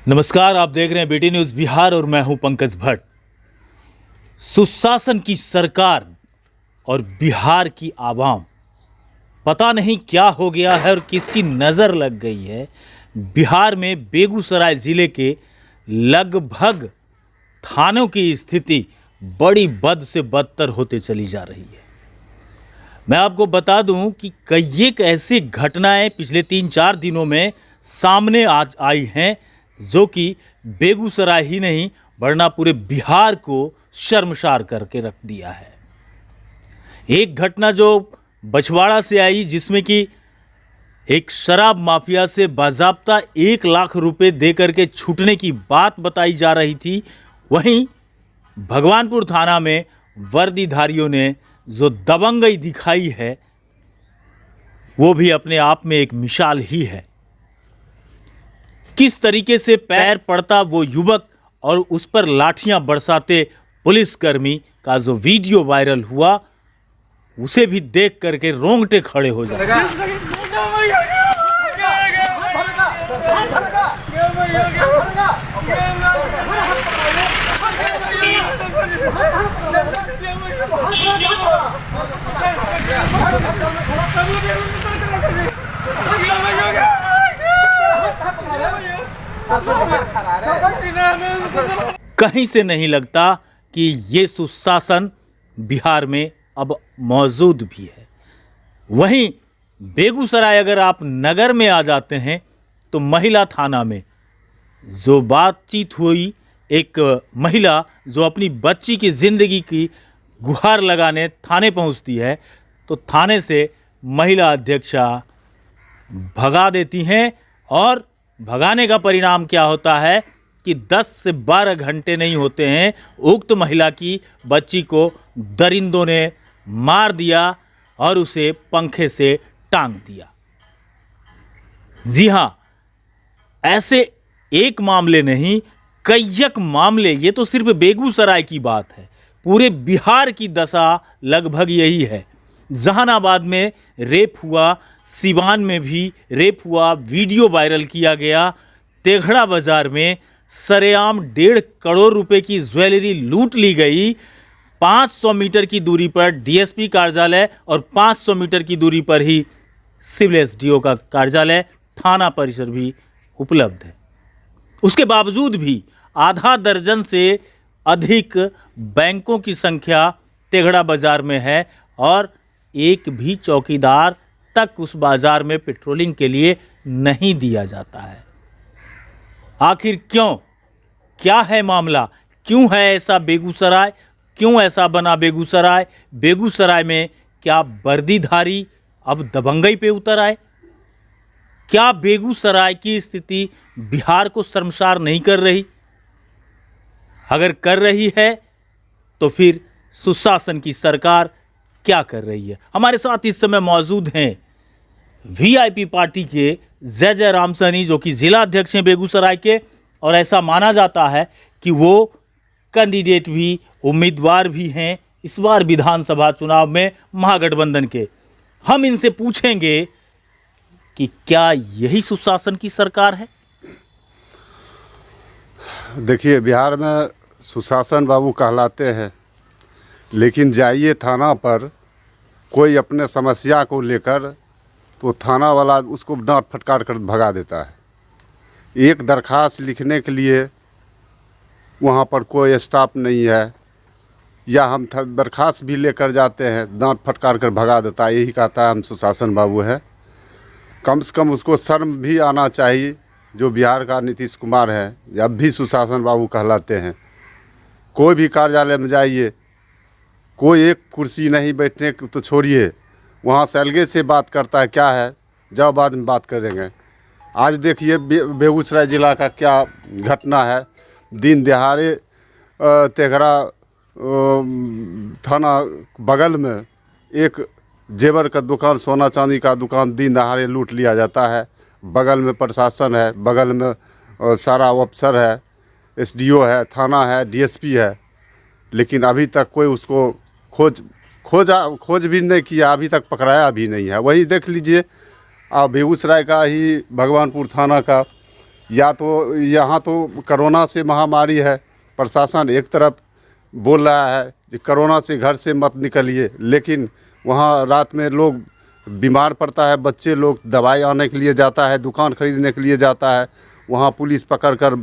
नमस्कार, आप देख रहे हैं बीटी न्यूज़ बिहार और मैं हूं पंकज भट्ट। सुशासन की सरकार और बिहार की आवाम, पता नहीं क्या हो गया है और किसकी नज़र लग गई है। बिहार में बेगूसराय ज़िले के लगभग थानों की स्थिति बड़ी बद से बदतर होते चली जा रही है। मैं आपको बता दूं कि कई एक ऐसी घटनाएं पिछले 3-4 दिनों में सामने आज आई हैं जो कि बेगूसराय ही नहीं वरना पूरे बिहार को शर्मसार करके रख दिया है। एक घटना जो बछवाड़ा से आई, जिसमें कि एक शराब माफिया से बाज़ाब्ता 1 लाख रुपए दे करके छूटने की बात बताई जा रही थी। वहीं भगवानपुर थाना में वर्दीधारियों ने जो दबंगई दिखाई है वो भी अपने आप में एक मिसाल ही है। किस तरीके से पैर पड़ता वो युवक और उस पर लाठियां बरसाते पुलिसकर्मी का जो वीडियो वायरल हुआ, उसे भी देख करके रोंगटे खड़े हो जाते। कहीं से नहीं लगता कि ये सुशासन बिहार में अब मौजूद भी है। वहीं बेगूसराय अगर आप नगर में आ जाते हैं तो महिला थाना में जो बातचीत हुई, एक महिला जो अपनी बच्ची की ज़िंदगी की गुहार लगाने थाने पहुंचती है तो थाने से महिला अध्यक्षा भगा देती हैं और भगाने का परिणाम क्या होता है कि 10 से 12 घंटे नहीं होते हैं, उक्त महिला की बच्ची को दरिंदों ने मार दिया और उसे पंखे से टांग दिया। जी हाँ, ऐसे एक मामले नहीं, कई मामले। ये तो सिर्फ बेगूसराय की बात है, पूरे बिहार की दशा लगभग यही है। जहानाबाद में रेप हुआ, सिवान में भी रेप हुआ, वीडियो वायरल किया गया। तेघड़ा बाजार में सरेआम 1.5 करोड़ रुपए की ज्वेलरी लूट ली गई। 500 मीटर की दूरी पर डीएसपी कार्यालय और 500 मीटर की दूरी पर ही सिविल एसडीओ का कार्यालय, थाना परिसर भी उपलब्ध है। उसके बावजूद भी आधा दर्जन से अधिक बैंकों की संख्या तेघड़ा बाजार में है और एक भी चौकीदार तक उस बाजार में पेट्रोलिंग के लिए नहीं दिया जाता है। आखिर क्यों? क्या है मामला? क्यों है ऐसा बेगूसराय? क्यों ऐसा बना बेगूसराय? बेगूसराय में क्या वर्दीधारी अब दबंगई पे उतर आए? क्या बेगूसराय की स्थिति बिहार को शर्मसार नहीं कर रही? अगर कर रही है तो फिर सुशासन की सरकार क्या कर रही है? हमारे साथ इस समय मौजूद हैं वीआईपी पार्टी के जय राम सैनी, जो कि जिला अध्यक्ष हैं बेगूसराय के, और ऐसा माना जाता है कि वो कैंडिडेट भी, उम्मीदवार भी हैं इस बार विधानसभा चुनाव में महागठबंधन के। हम इनसे पूछेंगे कि क्या यही सुशासन की सरकार है? देखिए, बिहार में सुशासन बाबू कहलाते हैं, लेकिन जाइए थाना पर कोई अपने समस्या को लेकर तो थाना वाला उसको डांट फटकार कर भगा देता है। एक दरखास्त लिखने के लिए वहाँ पर कोई स्टाफ नहीं है, या हम दरखास्त भी लेकर जाते हैं, डांट फटकार कर भगा देता है। यही कहता है हम सुशासन बाबू है। कम से कम उसको शर्म भी आना चाहिए। जो बिहार का नीतीश कुमार है, अब भी सुशासन बाबू कहलाते हैं। कोई भी कार्यालय में जाइए, कोई एक कुर्सी नहीं बैठने तो छोड़िए, वहाँ से अलगे से बात करता है। क्या है, जब बाद में बात करेंगे। आज देखिए बेगूसराय ज़िला का क्या घटना है। दिन दिहाड़े तेघड़ा थाना बगल में एक जेवर का दुकान, सोना चांदी का दुकान दिन दहाड़े लूट लिया जाता है। बगल में प्रशासन है, बगल में सारा अफसर है, एसडीओ है, थाना है, डीएसपी है, लेकिन अभी तक कोई उसको खोज भी नहीं किया, अभी तक पकड़ाया भी नहीं है। वही देख लीजिए, बेगूसराय का ही भगवानपुर थाना का या तो यहाँ तो कोरोना से महामारी है, प्रशासन एक तरफ बोल रहा है कि कोरोना से घर से मत निकलिए, लेकिन वहाँ रात में लोग बीमार पड़ता है, बच्चे लोग दवाई आने के लिए जाता है, दुकान खरीदने के लिए जाता है, वहाँ पुलिस पकड़कर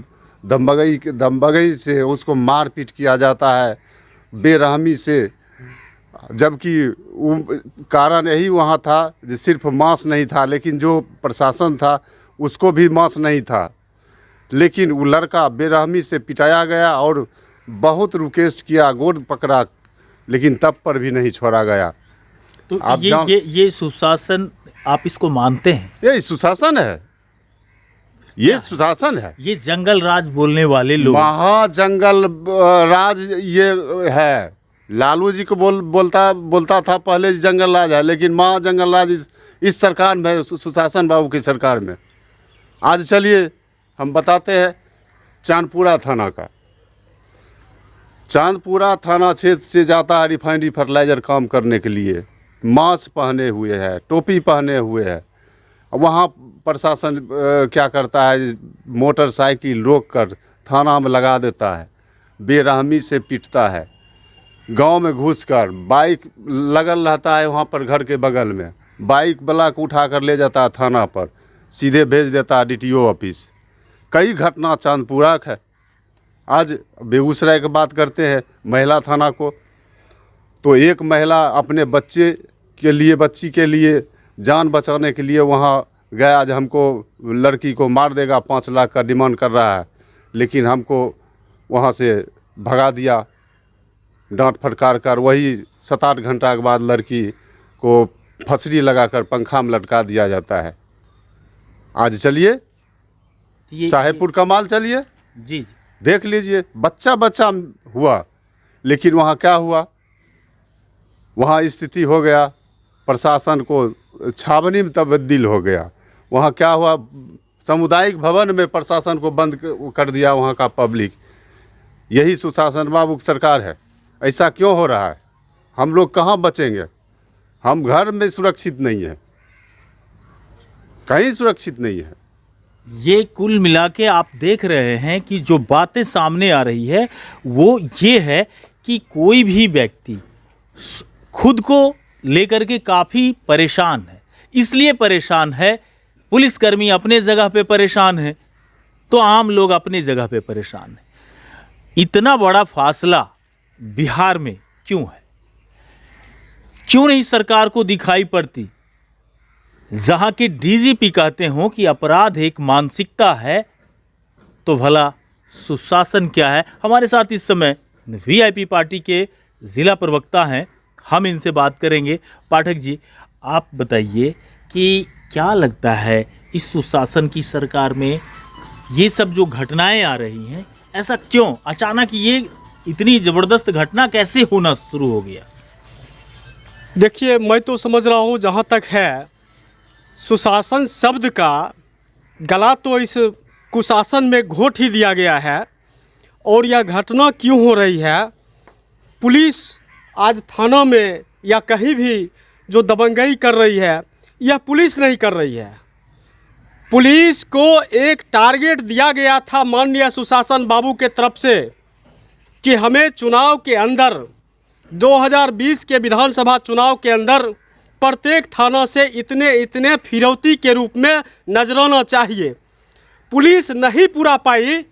दमबगई से उसको मार पीट किया जाता है बेरहमी से। जबकि कारण यही वहाँ था कि सिर्फ मांस नहीं था, लेकिन जो प्रशासन था उसको भी मांस नहीं था, लेकिन वो लड़का बेरहमी से पिटाया गया और बहुत रिक्वेस्ट किया, गोद पकड़ा, लेकिन तब पर भी नहीं छोड़ा गया। तो ये सुशासन आप इसको मानते हैं? ये सुशासन है, ये सुशासन है। ये जंगल राज बोलने वाले लोग, महाजंगल राज ये है। लालू जी को बोलता था पहले जंगल राज है, लेकिन महाजंगल राज इस सरकार में, सुशासन बाबू की सरकार में। आज चलिए हम बताते हैं चांदपुरा थाना का। चांदपुरा थाना क्षेत्र से जाता है रिफाइनरी फर्टिलाइज़र काम करने के लिए, मास्क पहने हुए है, टोपी पहने हुए है। वहाँ प्रशासन क्या करता है, मोटरसाइकिल रोक कर थाना में लगा देता है, बेरहमी से पीटता है। गांव में घुसकर बाइक लगल रहता है वहाँ पर घर के बगल में, बाइक वाला को उठा कर ले जाता है थाना पर, सीधे भेज देता है DTO ऑफिस। कई घटना चांदपुरा का है। आज बेगूसराय की बात करते हैं, महिला थाना को, तो एक महिला अपने बच्ची के लिए जान बचाने के लिए वहाँ गया। आज हमको लड़की को मार देगा, 5 लाख का डिमांड कर रहा है, लेकिन हमको वहाँ से भगा दिया डांट फटकार कर। वही 7-8 घंटा के बाद लड़की को फंसरी लगाकर पंखा में लटका दिया जाता है। आज चलिए साहेबपुर का माल चलिए जी देख लीजिए, बच्चा हुआ, लेकिन वहाँ क्या हुआ, वहाँ स्थिति हो गया प्रशासन को छावनी में तब्दील हो गया। वहाँ क्या हुआ, सामुदायिक भवन में प्रशासन को बंद कर दिया वहाँ का पब्लिक। यही सुशासन बाबू की सरकार है। ऐसा क्यों हो रहा है? हम लोग कहाँ बचेंगे? हम घर में सुरक्षित नहीं है, कहीं सुरक्षित नहीं है। ये कुल मिला के आप देख रहे हैं कि जो बातें सामने आ रही है वो ये है कि कोई भी व्यक्ति खुद को लेकर के काफ़ी परेशान है। इसलिए परेशान है, पुलिसकर्मी अपने जगह पे परेशान है, तो आम लोग अपनी जगह पे परेशान हैं। इतना बड़ा फासला बिहार में क्यों है? क्यों नहीं सरकार को दिखाई पड़ती? जहां के DGP कहते हो कि अपराध एक मानसिकता है, तो भला सुशासन क्या है? हमारे साथ इस समय VIP पार्टी के ज़िला प्रवक्ता हैं, हम इनसे बात करेंगे। पाठक जी, आप बताइए कि क्या लगता है इस सुशासन की सरकार में ये सब जो घटनाएं आ रही हैं, ऐसा क्यों अचानक ये इतनी ज़बरदस्त घटना कैसे होना शुरू हो गया? देखिए, मैं तो समझ रहा हूँ जहाँ तक है, सुशासन शब्द का गला तो इस कुशासन में घोट ही दिया गया है। और यह घटना क्यों हो रही है? पुलिस आज थाना में या कहीं भी जो दबंगई कर रही है, यह पुलिस नहीं कर रही है। पुलिस को एक टारगेट दिया गया था माननीय सुशासन बाबू के तरफ से कि हमें चुनाव के अंदर 2020 के विधानसभा चुनाव के अंदर प्रत्येक थाना से इतने फिरौती के रूप में नजराना चाहिए। पुलिस नहीं पूरा पाई,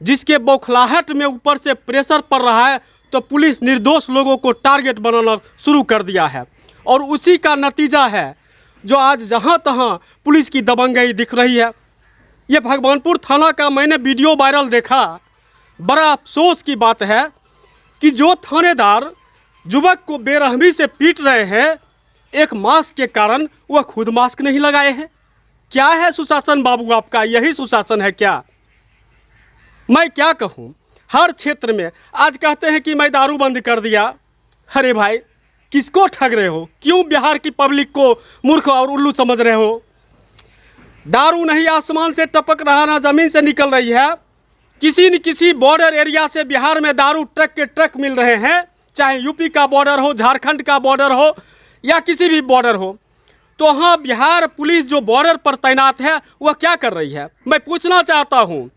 जिसके बौखलाहट में ऊपर से प्रेशर पड़ रहा है, तो पुलिस निर्दोष लोगों को टारगेट बनाना शुरू कर दिया है। और उसी का नतीजा है जो आज जहां तहां पुलिस की दबंगई दिख रही है। ये भगवानपुर थाना का मैंने वीडियो वायरल देखा। बड़ा अफसोस की बात है कि जो थानेदार युवक को बेरहमी से पीट रहे हैं, एक मास्क के कारण वह खुद मास्क नहीं लगाए हैं। क्या है सुशासन बाबू आपका? यही सुशासन है क्या? मैं क्या कहूँ, हर क्षेत्र में आज कहते हैं कि मैं दारू बंद कर दिया। अरे भाई, किसको ठग रहे हो? क्यों बिहार की पब्लिक को मूर्ख और उल्लू समझ रहे हो? दारू नहीं आसमान से टपक रहा, ना ज़मीन से निकल रही है। किसी न किसी बॉर्डर एरिया से बिहार में दारू ट्रक के ट्रक मिल रहे हैं, चाहे यूपी का बॉर्डर हो, झारखंड का बॉर्डर हो या किसी भी बॉर्डर हो। तो हाँ, बिहार पुलिस जो बॉर्डर पर तैनात है वह क्या कर रही है? मैं पूछना चाहता हूँ।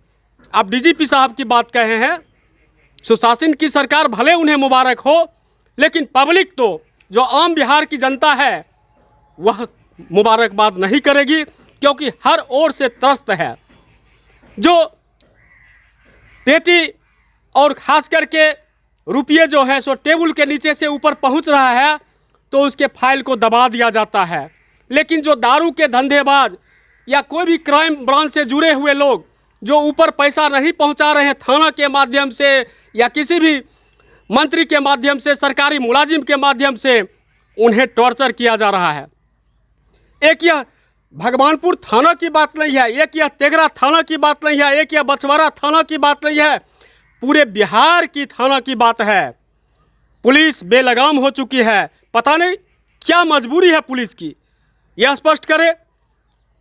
आप डीजीपी साहब की बात कहे हैं, सुशासन की सरकार भले उन्हें मुबारक हो, लेकिन पब्लिक तो जो आम बिहार की जनता है वह मुबारकबाद नहीं करेगी, क्योंकि हर ओर से त्रस्त है। जो पेटी और खास करके रुपये जो है सो टेबल के नीचे से ऊपर पहुंच रहा है तो उसके फाइल को दबा दिया जाता है। लेकिन जो दारू के धंधेबाज या कोई भी क्राइम ब्रांच से जुड़े हुए लोग जो ऊपर पैसा नहीं पहुंचा रहे हैं थाना के माध्यम से या किसी भी मंत्री के माध्यम से, सरकारी मुलाजिम के माध्यम से, उन्हें टॉर्चर किया जा रहा है। एक यह भगवानपुर थाना की बात नहीं है, एक यह तेघरा थाना की बात नहीं है, एक यह बछवाड़ा थाना की बात नहीं है, पूरे बिहार की थाना की बात है। पुलिस बेलगाम हो चुकी है। पता नहीं क्या मजबूरी है पुलिस की, यह स्पष्ट करे।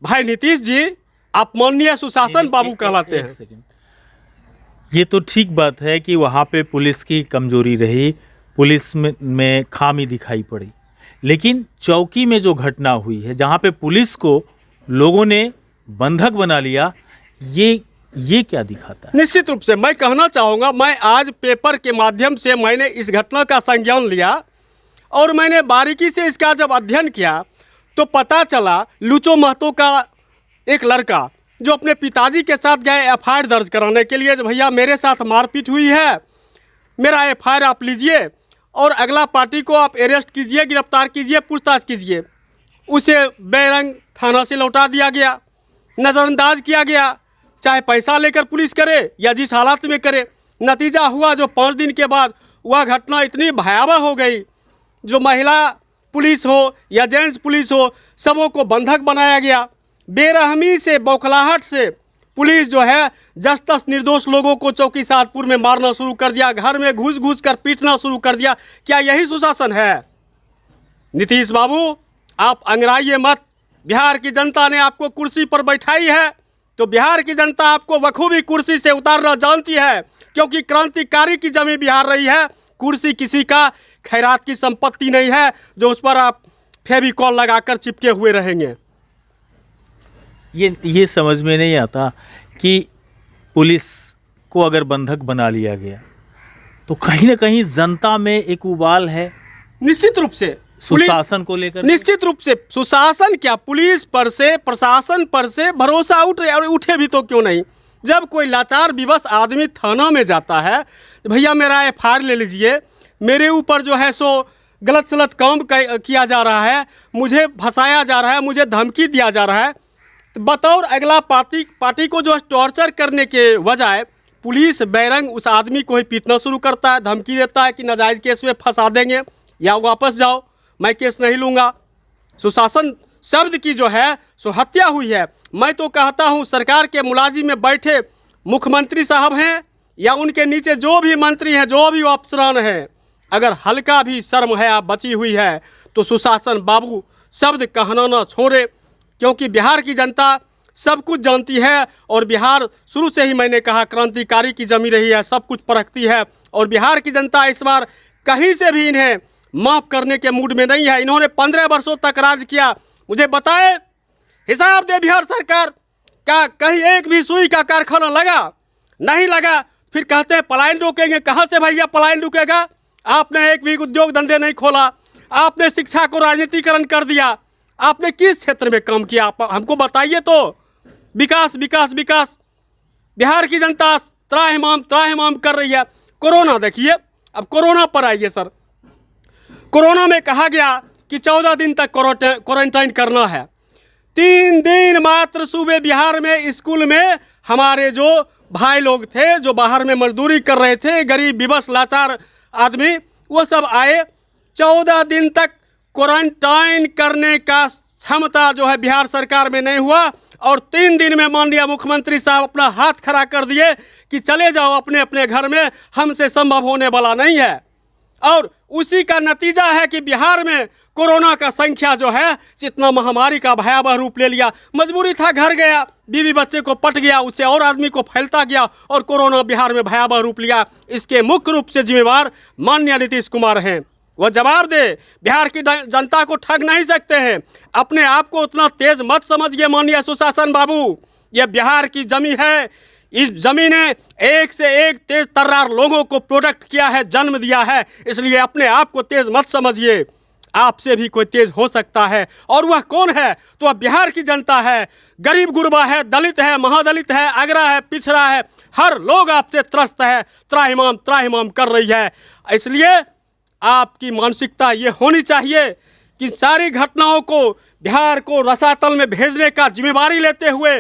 भाई नीतीश जी, आप माननीय सुशासन बाबू कहलाते हैं। ये तो ठीक बात है कि वहाँ पे पुलिस की कमजोरी रही, पुलिस में खामी दिखाई पड़ी, लेकिन चौकी में जो घटना हुई है जहाँ पे पुलिस को लोगों ने बंधक बना लिया, ये क्या दिखाता है? निश्चित रूप से मैं कहना चाहूँगा, मैं आज पेपर के माध्यम से मैंने इस घटना का संज्ञान लिया और मैंने बारीकी से इसका जब अध्ययन किया तो पता चला लुचो महतो का एक लड़का जो अपने पिताजी के साथ गए एफआईआर दर्ज कराने के लिए, भैया मेरे साथ मारपीट हुई है, मेरा एफआईआर आप लीजिए और अगला पार्टी को आप अरेस्ट कीजिए, गिरफ्तार कीजिए, पूछताछ कीजिए। उसे बेरंग थाना से लौटा दिया गया, नज़रअंदाज किया गया, चाहे पैसा लेकर पुलिस करे या जिस हालात में करे। नतीजा हुआ जो 5 दिन के बाद वह घटना इतनी भयावह हो गई, जो महिला पुलिस हो या जेंट्स पुलिस हो, सबों को बंधक बनाया गया। बेरहमी से, बौखलाहट से पुलिस जो है जस तस निर्दोष लोगों को चौकी सादपुर में मारना शुरू कर दिया, घर में घुस घुस कर पीटना शुरू कर दिया। क्या यही सुशासन है? नीतीश बाबू, आप अंगड़ाइए मत। बिहार की जनता ने आपको कुर्सी पर बैठाई है तो बिहार की जनता आपको बखूबी कुर्सी से उतारना जानती है, क्योंकि क्रांतिकारी की जमी बिहार रही है। कुर्सी किसी का खैरात की संपत्ति नहीं है जो उस पर आप फेविकॉल लगाकर चिपके हुए रहेंगे। ये समझ में नहीं आता कि पुलिस को अगर बंधक बना लिया गया तो कहीं ना कहीं जनता में एक उबाल है। निश्चित रूप से सुशासन को लेकर, निश्चित रूप से सुशासन क्या, पुलिस पर से, प्रशासन पर से भरोसा उठे भी तो क्यों नहीं। जब कोई लाचार विवश आदमी थाना में जाता है तो भैया मेरा एफआईआर ले लीजिए, मेरे ऊपर जो है सो गलत सलत काम किया जा रहा है, मुझे फंसाया जा रहा है, मुझे धमकी दिया जा रहा है, तो बतौर अगला पार्टी को जो टॉर्चर करने के बजाय पुलिस बैरंग उस आदमी को ही पीटना शुरू करता है, धमकी देता है कि नाजायज़ केस में फंसा देंगे या वापस जाओ, मैं केस नहीं लूँगा। सुशासन शब्द की जो है सो हत्या हुई है। मैं तो कहता हूँ सरकार के मुलाजिम में बैठे मुख्यमंत्री साहब हैं या उनके नीचे जो भी मंत्री हैं, जो भी अफसरान हैं, अगर हल्का भी शर्म है बची हुई है तो सुशासन बाबू शब्द कहना ना छोड़े, क्योंकि बिहार की जनता सब कुछ जानती है और बिहार शुरू से ही मैंने कहा क्रांतिकारी की जमी रही है, सब कुछ परखती है और बिहार की जनता इस बार कहीं से भी इन्हें माफ़ करने के मूड में नहीं है। इन्होंने 15 वर्षों तक राज किया। मुझे बताए, हिसाब दे बिहार सरकार, क्या कहीं एक भी सुई का कारखाना लगा? नहीं लगा। फिर कहते हैं पलायन रोकेंगे। कहाँ से भैया पलायन रुकेगा? आपने एक भी उद्योग धंधे नहीं खोला, आपने शिक्षा को राजनीतिकरण कर दिया, आपने किस क्षेत्र में काम किया? आप हमको बताइए तो। विकास विकास विकास, बिहार की जनता त्राहिमाम कर रही है। कोरोना देखिए, अब कोरोना पर आइए सर। कोरोना में कहा गया कि 14 दिन तक क्वारंटाइन करना है। 3 दिन मात्र सूबे बिहार में स्कूल में हमारे जो भाई लोग थे, जो बाहर में मजदूरी कर रहे थे, गरीब विवश लाचार आदमी, वो सब आए। 14 दिन तक क्वारंटाइन करने का क्षमता जो है बिहार सरकार में नहीं हुआ और 3 दिन में माननीय मुख्यमंत्री साहब अपना हाथ खड़ा कर दिए कि चले जाओ अपने अपने घर में, हमसे संभव होने वाला नहीं है। और उसी का नतीजा है कि बिहार में कोरोना का संख्या जो है जितना महामारी का भयावह रूप ले लिया। मजबूरी था, घर गया, बीवी बच्चे को पट गया, उससे और आदमी को फैलता गया और कोरोना बिहार में भयावह रूप लिया। इसके मुख्य रूप से जिम्मेवार माननीय नीतीश कुमार हैं। वो जवाब दे। बिहार की जनता को ठग नहीं सकते हैं। अपने आप को उतना तेज मत समझिए माननीय सुशासन बाबू। ये बिहार की जमी है। इस जमी ने एक से एक तेज तर्रार लोगों को प्रोडक्ट किया है, जन्म दिया है। इसलिए अपने आप को तेज मत समझिए। आपसे भी कोई तेज हो सकता है। और वह कौन है? तो वह बिहार की जनता है। गरीब गुरबा है, दलित है, महादलित है, अगरा है, पिछड़ा है, हर लोग आपसे त्रस्त है, त्राहिमाम त्राहिमाम कर रही है। इसलिए आपकी मानसिकता ये होनी चाहिए कि सारी घटनाओं को, बिहार को रसातल में भेजने का जिम्मेवारी लेते हुए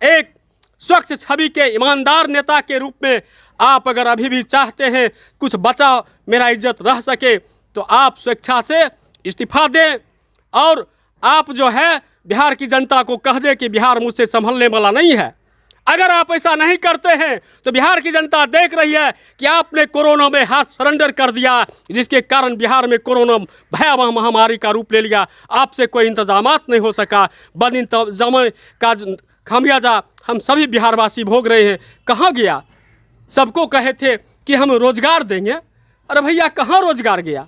एक स्वच्छ छवि के ईमानदार नेता के रूप में आप अगर अभी भी चाहते हैं कुछ बचा मेरा इज्जत रह सके, तो आप स्वेच्छा से इस्तीफा दें और आप जो है बिहार की जनता को कह दें कि बिहार मुझसे संभलने वाला नहीं है। अगर आप ऐसा नहीं करते हैं तो बिहार की जनता देख रही है कि आपने कोरोना में हाथ सरेंडर कर दिया, जिसके कारण बिहार में कोरोना भयावह महामारी का रूप ले लिया। आपसे कोई इंतजामात नहीं हो सका। बद इंतजाम का खामियाजा हम सभी बिहारवासी भोग रहे हैं। कहाँ गया? सबको कहे थे कि हम रोजगार देंगे। अरे भैया कहाँ रोजगार गया?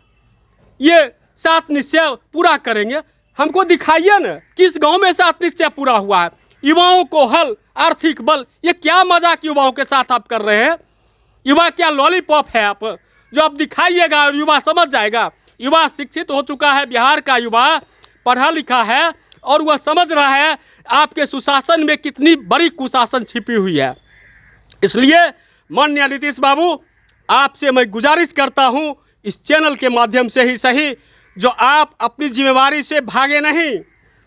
ये 7 निश्चय पूरा करेंगे, हमको दिखाइए न किस गांव में 7 निश्चय पूरा हुआ है। युवाओं को हल, आर्थिक बल, ये क्या मजाक युवाओं के साथ आप कर रहे हैं? युवा क्या लॉलीपॉप है आप जो आप दिखाइएगा और युवा समझ जाएगा? युवा शिक्षित हो चुका है। बिहार का युवा पढ़ा लिखा है और वह समझ रहा है आपके सुशासन में कितनी बड़ी कुशासन छिपी हुई है। इसलिए माननीय नीतीश बाबू, आपसे मैं गुजारिश करता हूं इस चैनल के माध्यम से ही सही, जो आप अपनी जिम्मेवारी से भागे नहीं।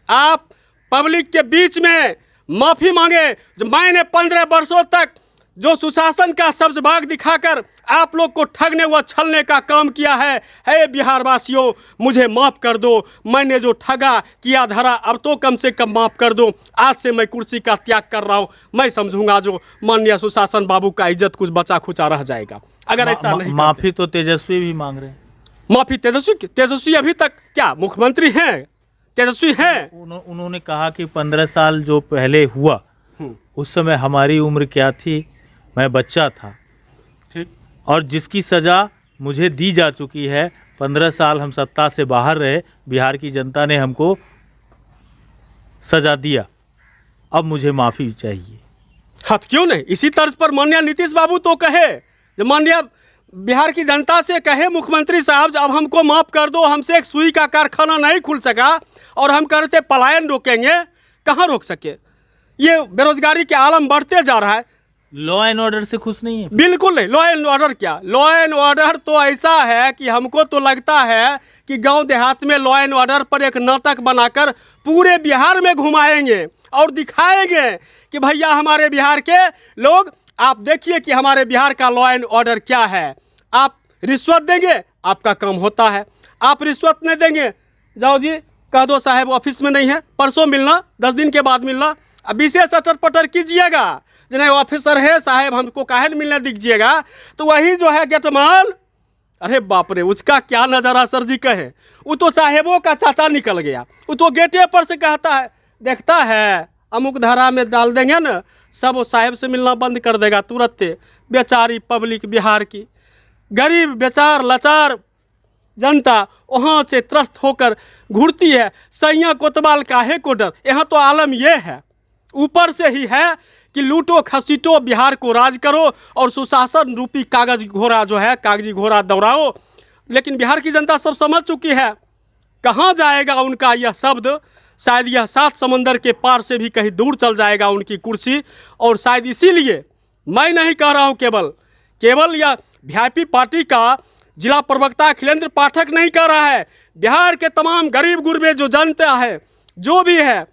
आप पब्लिक के बीच में माफ़ी मांगे। जो मैंने 15 वर्षों तक जो सुशासन का सब्ज बाग दिखाकर आप लोग को ठगने व छलने का काम किया है, हे बिहार वासियों मुझे माफ़ कर दो। मैंने जो ठगा किया धरा अब तो कम से कम माफ़ कर दो। आज से मैं कुर्सी का त्याग कर रहा हूँ। मैं समझूंगा जो माननीय सुशासन बाबू का इज्जत कुछ बचा खुचा रह जाएगा अगर ऐसा नहीं। माफ़ी तो तेजस्वी भी मांग रहे हैं। माफ़ी तेजस्वी अभी तक क्या मुख्यमंत्री हैं? तेजस्वी हैं। उन्होंने कहा कि 15 साल जो पहले हुआ उस समय हमारी उम्र क्या थी, मैं बच्चा था। ठीक। और जिसकी सज़ा मुझे दी जा चुकी है, 15 साल हम सत्ता से बाहर रहे, बिहार की जनता ने हमको सज़ा दिया, अब मुझे माफ़ी चाहिए। हाँ क्यों नहीं? इसी तर्ज पर माननीय नीतीश बाबू तो कहे, जो माननीय बिहार की जनता से कहे मुख्यमंत्री साहब अब हमको माफ़ कर दो, हमसे एक सुई का कारखाना नहीं खुल सका और हम कहते पलायन रोकेंगे। कहाँ रोक सके? ये बेरोजगारी के आलम बढ़ते जा रहा है। लॉ एंड ऑर्डर से खुश नहीं है? बिल्कुल नहीं। लॉ एंड ऑर्डर क्या? लॉ एंड ऑर्डर तो ऐसा है कि हमको तो लगता है कि गांव देहात में लॉ एंड ऑर्डर पर एक नाटक बनाकर पूरे बिहार में घुमाएंगे और दिखाएंगे कि भैया हमारे बिहार के लोग, आप देखिए कि हमारे बिहार का लॉ एंड ऑर्डर क्या है। आप रिश्वत देंगे आपका काम होता है, आप रिश्वत नहीं देंगे, जाओ जी कह दो साहब ऑफिस में नहीं है, परसों मिलना, 10 दिन के बाद मिलना। अब विशेष अटर पटर कीजिएगा, जिन्हें ऑफिसर है साहब हमको काहे न मिलने दीजिएगा, तो वही जो है गेटमान, अरे बाप रे उसका क्या नज़ारा सर जी कहे। वो तो साहेबों का चाचा निकल गया, वो तो गेटे पर से कहता है, देखता है अमुक धारा में डाल देंगे ना, सब वो साहेब से मिलना बंद कर देगा तुरंत। बेचारी पब्लिक बिहार की गरीब बेचार लाचार जनता वहाँ से त्रस्त होकर घुरती है। सैया कोतवाल काहे को डर? यहाँ तो आलम ये है, ऊपर से ही है कि लूटो खसीटो बिहार को राज करो और सुशासन रूपी कागज घोड़ा जो है कागजी घोड़ा दौड़ाओ। लेकिन बिहार की जनता सब समझ चुकी है कहाँ जाएगा उनका यह शब्द। शायद यह 7 समंदर के पार से भी कहीं दूर चल जाएगा उनकी कुर्सी। और शायद इसीलिए मैं नहीं कह रहा हूँ केवल यह वीआईपी पार्टी का जिला प्रवक्ता अखिलेंद्र पाठक नहीं कह रहा है, बिहार के तमाम गरीब गुरबे जो जनता है, जो भी है,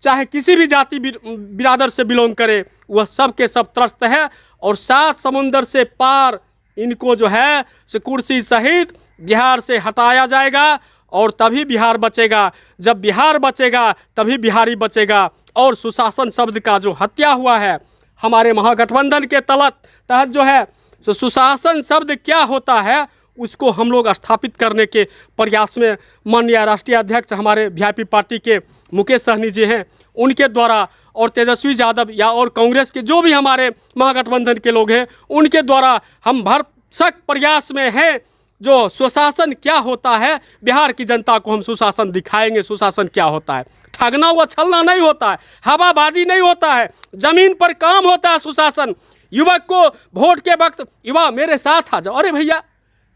चाहे किसी भी जाति बिरादर से बिलोंग करे, वह सब के सब त्रस्त है। और 7 समुंदर से पार इनको जो है से कुर्सी सहित बिहार से हटाया जाएगा और तभी बिहार बचेगा। जब बिहार बचेगा तभी बिहारी बचेगा। और सुशासन शब्द का जो हत्या हुआ है हमारे महागठबंधन के तहत जो है, तो सुशासन शब्द क्या होता है उसको हम लोग स्थापित करने के प्रयास में माननीय राष्ट्रीय अध्यक्ष हमारे वीआईपी पार्टी के मुकेश सहनी जी हैं, उनके द्वारा और तेजस्वी यादव या और कांग्रेस के जो भी हमारे महागठबंधन के लोग हैं उनके द्वारा हम भरसक प्रयास में हैं जो सुशासन क्या होता है, बिहार की जनता को हम सुशासन दिखाएंगे। सुशासन क्या होता है, ठगना व छलना नहीं होता है, हवाबाजी नहीं होता है, जमीन पर काम होता है सुशासन। युवक को वोट के वक्त युवा मेरे साथ आ जाओ, अरे भैया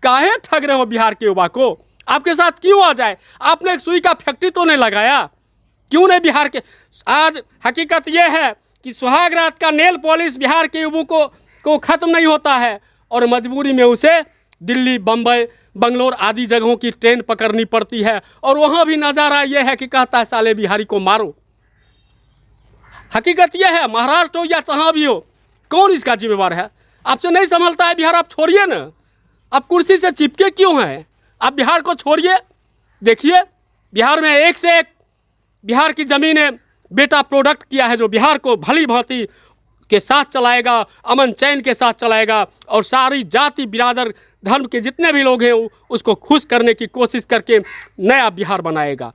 काहे ठग रहे हो बिहार के युवा को, आपके साथ क्यों आ जाए? आपने एक सुई का फैक्ट्री तो नहीं लगाया, क्यों नहीं बिहार के? आज हकीकत यह है कि सुहाग रात का नेल पॉलिश बिहार के युवकों को खत्म नहीं होता है और मजबूरी में उसे दिल्ली, बम्बई, बंगलोर आदि जगहों की ट्रेन पकड़नी पड़ती है और वहाँ भी नज़ारा यह है कि कहता है साले बिहारी को मारो। हकीकत यह है, महाराष्ट्र हो या जहाँ भी हो, कौन इसका जिम्मेवार है? आपसे नहीं संभलता है बिहार, आप छोड़िए ना, आप कुर्सी से चिपके क्यों हैं? आप बिहार को छोड़िए। देखिए बिहार में एक से एक बिहार की ज़मीनें बेटा प्रोडक्ट किया है, जो बिहार को भली भांति के साथ चलाएगा, अमन चैन के साथ चलाएगा और सारी जाति बिरादर धर्म के जितने भी लोग हैं उसको खुश करने की कोशिश करके नया बिहार बनाएगा।